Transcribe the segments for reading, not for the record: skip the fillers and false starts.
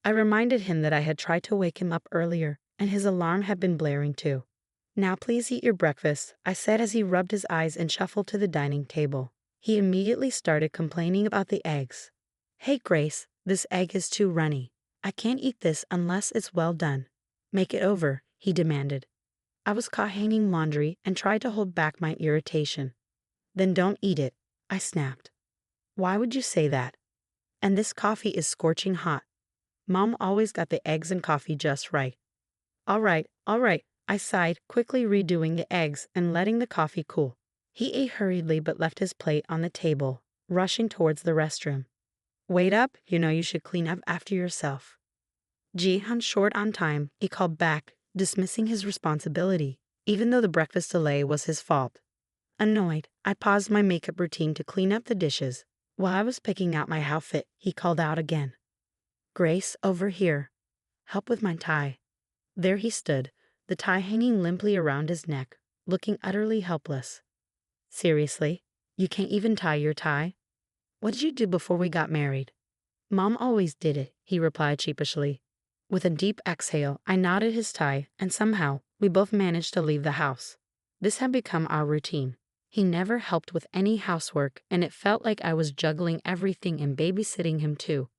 I reminded him that I had tried to wake him up earlier, and his alarm had been blaring too. "Now please eat your breakfast," I said as he rubbed his eyes and shuffled to the dining table. He immediately started complaining about the eggs. "Hey Grace, this egg is too runny. I can't eat this unless it's well done. Make it over," he demanded. I was caught hanging laundry and tried to hold back my irritation. "Then don't eat it," I snapped. "Why would you say that? And this coffee is scorching hot. Mom always got the eggs and coffee just right." All right, I sighed, quickly redoing the eggs and letting the coffee cool. He ate hurriedly but left his plate on the table, rushing towards the restroom. "Wait up, you know you should clean up after yourself." Gee, I'm short on time, he called back, dismissing his responsibility, even though the breakfast delay was his fault. Annoyed, I paused my makeup routine to clean up the dishes. While I was picking out my outfit, he called out again. "Grace, over here. Help with my tie." There he stood, the tie hanging limply around his neck, looking utterly helpless. "Seriously? You can't even tie your tie? What did you do before we got married?" "Mom always did it," he replied sheepishly. With a deep exhale, I knotted his tie, and somehow, we both managed to leave the house. This had become our routine. He never helped with any housework, and it felt like I was juggling everything and babysitting him too.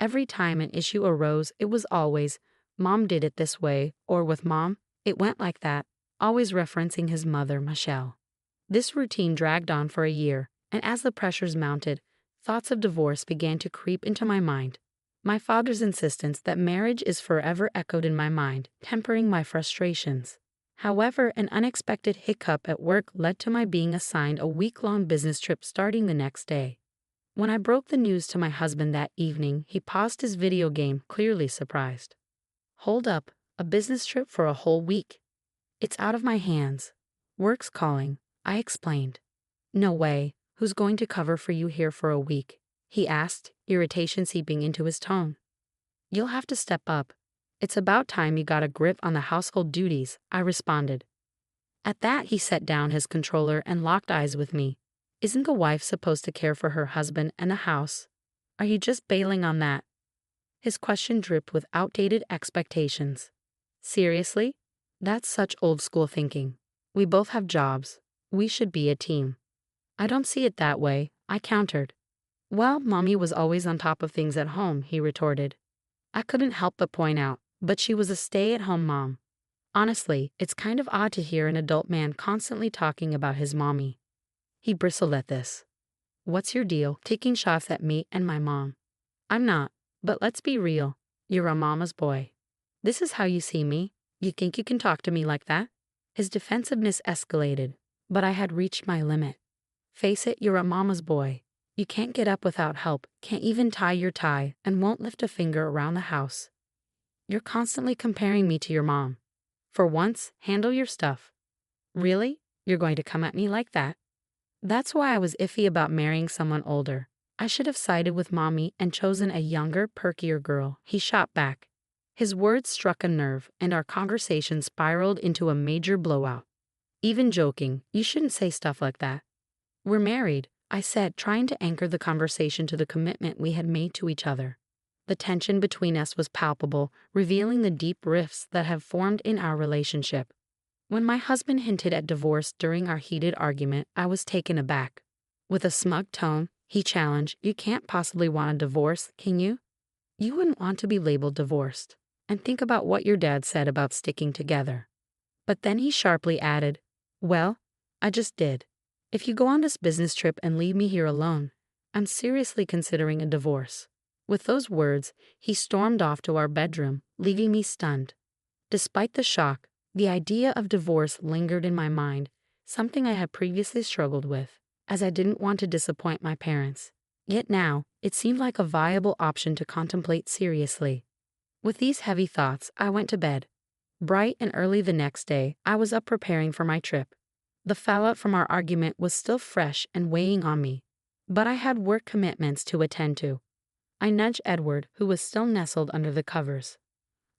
Every time an issue arose, it was always, "Mom did it this way," or "with Mom, it went like that," always referencing his mother, Michelle. This routine dragged on for a year, and as the pressures mounted, thoughts of divorce began to creep into my mind. My father's insistence that marriage is forever echoed in my mind, tempering my frustrations. However, an unexpected hiccup at work led to my being assigned a week-long business trip starting the next day. When I broke the news to my husband that evening, he paused his video game, clearly surprised. "Hold up, a business trip for a whole week? It's out of my hands. Work's calling," I explained. "No way. Who's going to cover for you here for a week?" he asked, irritation seeping into his tone. "You'll have to step up. It's about time you got a grip on the household duties," I responded. At that, he set down his controller and locked eyes with me. "Isn't a wife supposed to care for her husband and the house? Are you just bailing on that?" His question dripped with outdated expectations. "Seriously? That's such old-school thinking. We both have jobs. We should be a team." "I don't see it that way," I countered. "Well, Mommy was always on top of things at home," he retorted. I couldn't help but point out, but she was a stay-at-home mom. Honestly, it's kind of odd to hear an adult man constantly talking about his mommy. He bristled at this. "What's your deal, taking shots at me and my mom?" "I'm not. But let's be real. You're a mama's boy. This is how you see me. You think you can talk to me like that?" His defensiveness escalated, but I had reached my limit. "Face it, you're a mama's boy. You can't get up without help, can't even tie your tie, and won't lift a finger around the house. You're constantly comparing me to your mom. For once, handle your stuff." "Really? You're going to come at me like that?" That's why I was iffy about marrying someone older. I should have sided with Mommy and chosen a younger, perkier girl, he shot back. His words struck a nerve, and our conversation spiraled into a major blowout. "Even joking, you shouldn't say stuff like that." "We're married," I said, trying to anchor the conversation to the commitment we had made to each other. The tension between us was palpable, revealing the deep rifts that have formed in our relationship. When my husband hinted at divorce during our heated argument, I was taken aback. With a smug tone, he challenged, "You can't possibly want a divorce, can you? You wouldn't want to be labeled divorced. And think about what your dad said about sticking together." But then he sharply added, "Well, I just did. If you go on this business trip and leave me here alone, I'm seriously considering a divorce." With those words, he stormed off to our bedroom, leaving me stunned. Despite the shock, the idea of divorce lingered in my mind, something I had previously struggled with, as I didn't want to disappoint my parents. Yet now, it seemed like a viable option to contemplate seriously. With these heavy thoughts, I went to bed. Bright and early the next day, I was up preparing for my trip. The fallout from our argument was still fresh and weighing on me, but I had work commitments to attend to. I nudged Edward, who was still nestled under the covers.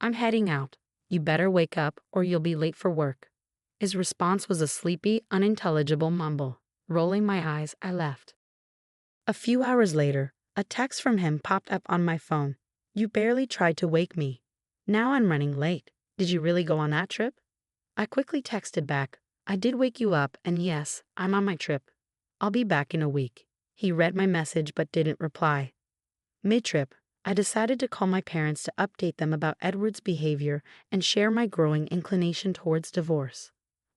"I'm heading out. You better wake up or you'll be late for work." His response was a sleepy, unintelligible mumble. Rolling my eyes, I left. A few hours later, a text from him popped up on my phone. You barely tried to wake me. Now I'm running late. Did you really go on that trip? I quickly texted back. I did wake you up, and yes, I'm on my trip. I'll be back in a week. He read my message but didn't reply. Mid-trip, I decided to call my parents to update them about Edward's behavior and share my growing inclination towards divorce.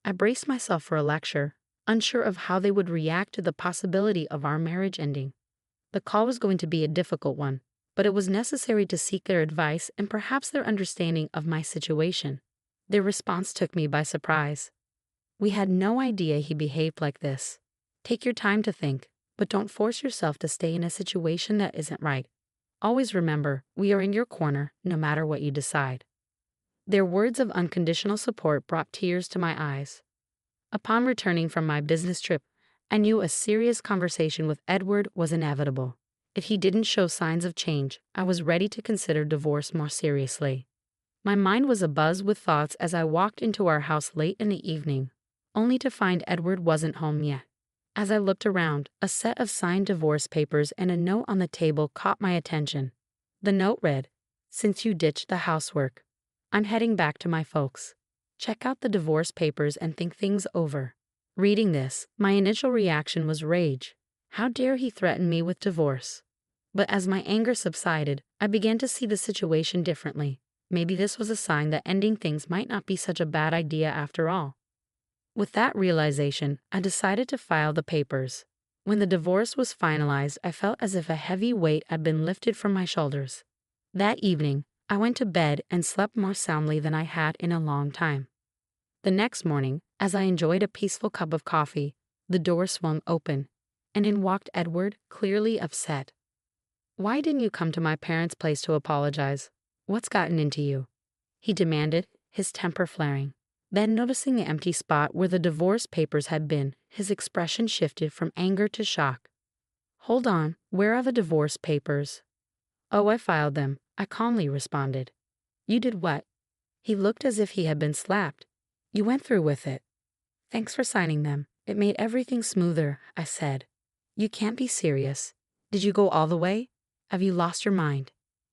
I braced myself for a lecture, unsure of how they would react to the possibility of our marriage ending. The call was going to be a difficult one, but it was necessary to seek their advice and perhaps their understanding of my situation. Their response took me by surprise. We had no idea he behaved like this. Take your time to think, but don't force yourself to stay in a situation that isn't right. Always remember, we are in your corner, no matter what you decide. Their words of unconditional support brought tears to my eyes. Upon returning from my business trip, I knew a serious conversation with Edward was inevitable. If he didn't show signs of change, I was ready to consider divorce more seriously. My mind was abuzz with thoughts as I walked into our house late in the evening, only to find Edward wasn't home yet. As I looked around, a set of signed divorce papers and a note on the table caught my attention. The note read, "Since you ditched the housework, I'm heading back to my folks. Check out the divorce papers and think things over." Reading this, my initial reaction was rage. How dare he threaten me with divorce? But as my anger subsided, I began to see the situation differently. Maybe this was a sign that ending things might not be such a bad idea after all. With that realization, I decided to file the papers. When the divorce was finalized, I felt as if a heavy weight had been lifted from my shoulders. That evening, I went to bed and slept more soundly than I had in a long time. The next morning, as I enjoyed a peaceful cup of coffee, the door swung open, and in walked Edward, clearly upset. "Why didn't you come to my parents' place to apologize? What's gotten into you?" he demanded, his temper flaring. Then, noticing the empty spot where the divorce papers had been, his expression shifted from anger to shock. "Hold on, where are the divorce papers?" "Oh, I filed them," I calmly responded. "You did what?" He looked as if he had been slapped. "You went through with it." "Thanks for signing them. It made everything smoother," I said. "You can't be serious. Did you go all the way? Have you lost your mind?"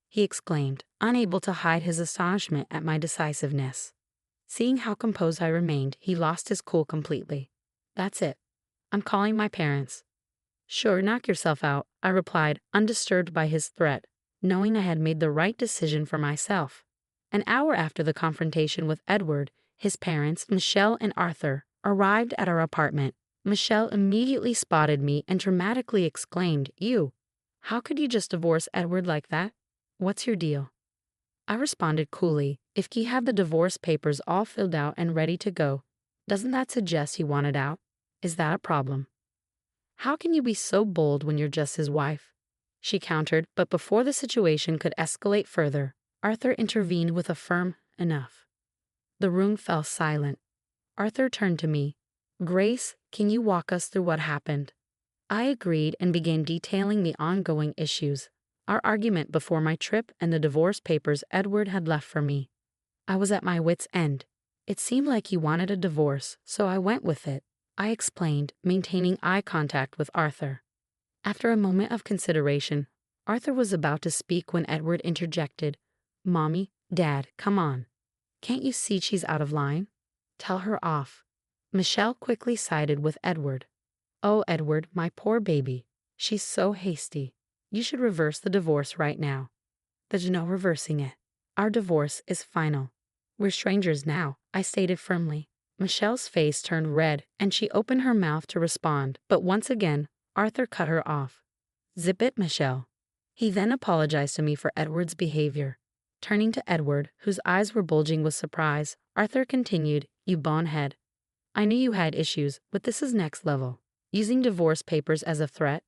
he exclaimed, unable to hide his astonishment at my decisiveness. Seeing how composed I remained, he lost his cool completely. "That's it. I'm calling my parents." "Sure, knock yourself out," I replied, undisturbed by his threat, knowing I had made the right decision for myself. An hour after the confrontation with Edward, his parents, Michelle and Arthur, arrived at our apartment. Michelle immediately spotted me and dramatically exclaimed, "You! How could you just divorce Edward like that? What's your deal?" I responded coolly, "If he had the divorce papers all filled out and ready to go, doesn't that suggest he wanted out? Is that a problem?" "How can you be so bold when you're just his wife?" she countered, but before the situation could escalate further, Arthur intervened with a firm "enough." The room fell silent. Arthur turned to me. "Grace, can you walk us through what happened?" I agreed and began detailing the ongoing issues. Our argument before my trip and the divorce papers Edward had left for me. I was at my wit's end. It seemed like he wanted a divorce, so I went with it, I explained, maintaining eye contact with Arthur. After a moment of consideration, Arthur was about to speak when Edward interjected. "Mommy, Dad, come on. Can't you see she's out of line? Tell her off." Michelle quickly sided with Edward. "Oh, Edward, my poor baby. She's so hasty. You should reverse the divorce right now." "There's no reversing it. Our divorce is final. We're strangers now," I stated firmly. Michelle's face turned red and she opened her mouth to respond, but once again, Arthur cut her off. "Zip it, Michelle." He then apologized to me for Edward's behavior. Turning to Edward, whose eyes were bulging with surprise, Arthur continued, "You bonehead. I knew you had issues, but this is next level. Using divorce papers as a threat?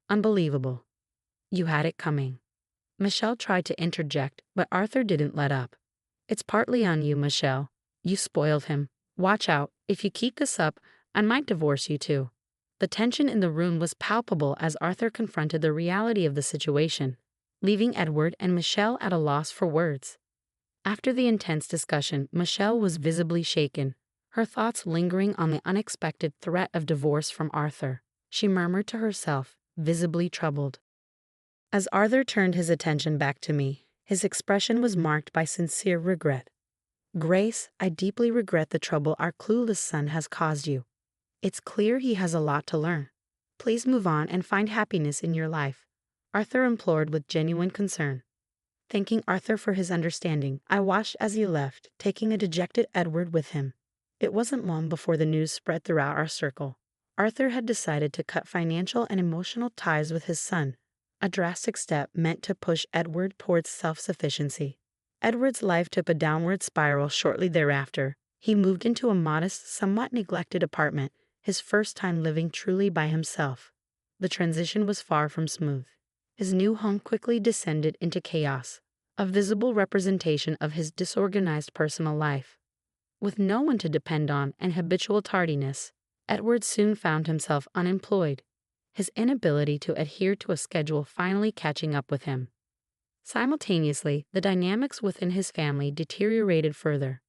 Unbelievable. You had it coming." Michelle tried to interject, but Arthur didn't let up. "It's partly on you, Michelle. You spoiled him. Watch out. If you keep this up, I might divorce you too." The tension in the room was palpable as Arthur confronted the reality of the situation, leaving Edward and Michelle at a loss for words. After the intense discussion, Michelle was visibly shaken, her thoughts lingering on the unexpected threat of divorce from Arthur. She murmured to herself, visibly troubled. As Arthur turned his attention back to me, His expression was marked by sincere regret. "Grace, I deeply regret the trouble our clueless son has caused you. It's clear he has a lot to learn. Please move on and find happiness in your life," Arthur implored with genuine concern. Thanking Arthur for his understanding, I watched as he left, taking a dejected Edward with him. It wasn't long before the news spread throughout our circle. Arthur had decided to cut financial and emotional ties with his son, a drastic step meant to push Edward towards self-sufficiency. Edward's life took a downward spiral shortly thereafter. He moved into a modest, somewhat neglected apartment, his first time living truly by himself. The transition was far from smooth. His new home quickly descended into chaos, a visible representation of his disorganized personal life. With no one to depend on and habitual tardiness, Edward soon found himself unemployed, his inability to adhere to a schedule finally catching up with him. Simultaneously, the dynamics within his family deteriorated further.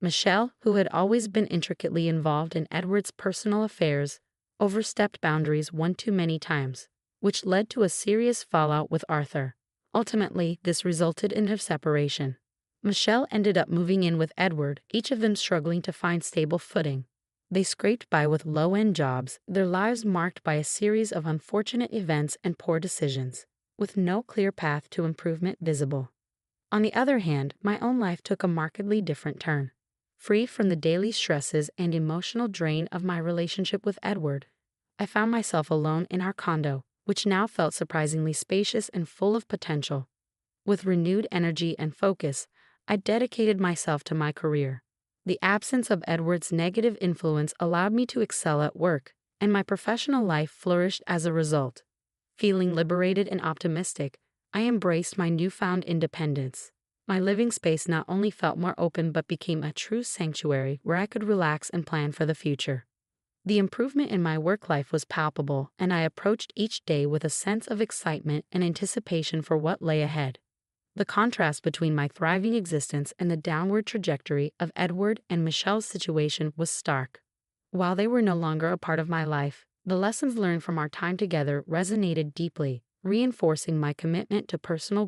Michelle, who had always been intricately involved in Edward's personal affairs, overstepped boundaries one too many times, which led to a serious fallout with Arthur. Ultimately, this resulted in their separation. Michelle ended up moving in with Edward, each of them struggling to find stable footing. They scraped by with low-end jobs, their lives marked by a series of unfortunate events and poor decisions, with no clear path to improvement visible. On the other hand, my own life took a markedly different turn. Free from the daily stresses and emotional drain of my relationship with Edward, I found myself alone in our condo, which now felt surprisingly spacious and full of potential. With renewed energy and focus, I dedicated myself to my career. The absence of Edward's negative influence allowed me to excel at work, and my professional life flourished as a result. Feeling liberated and optimistic, I embraced my newfound independence. My living space not only felt more open but became a true sanctuary where I could relax and plan for the future. The improvement in my work life was palpable, and I approached each day with a sense of excitement and anticipation for what lay ahead. The contrast between my thriving existence and the downward trajectory of Edward and Michelle's situation was stark. While they were no longer a part of my life, the lessons learned from our time together resonated deeply, reinforcing my commitment to personal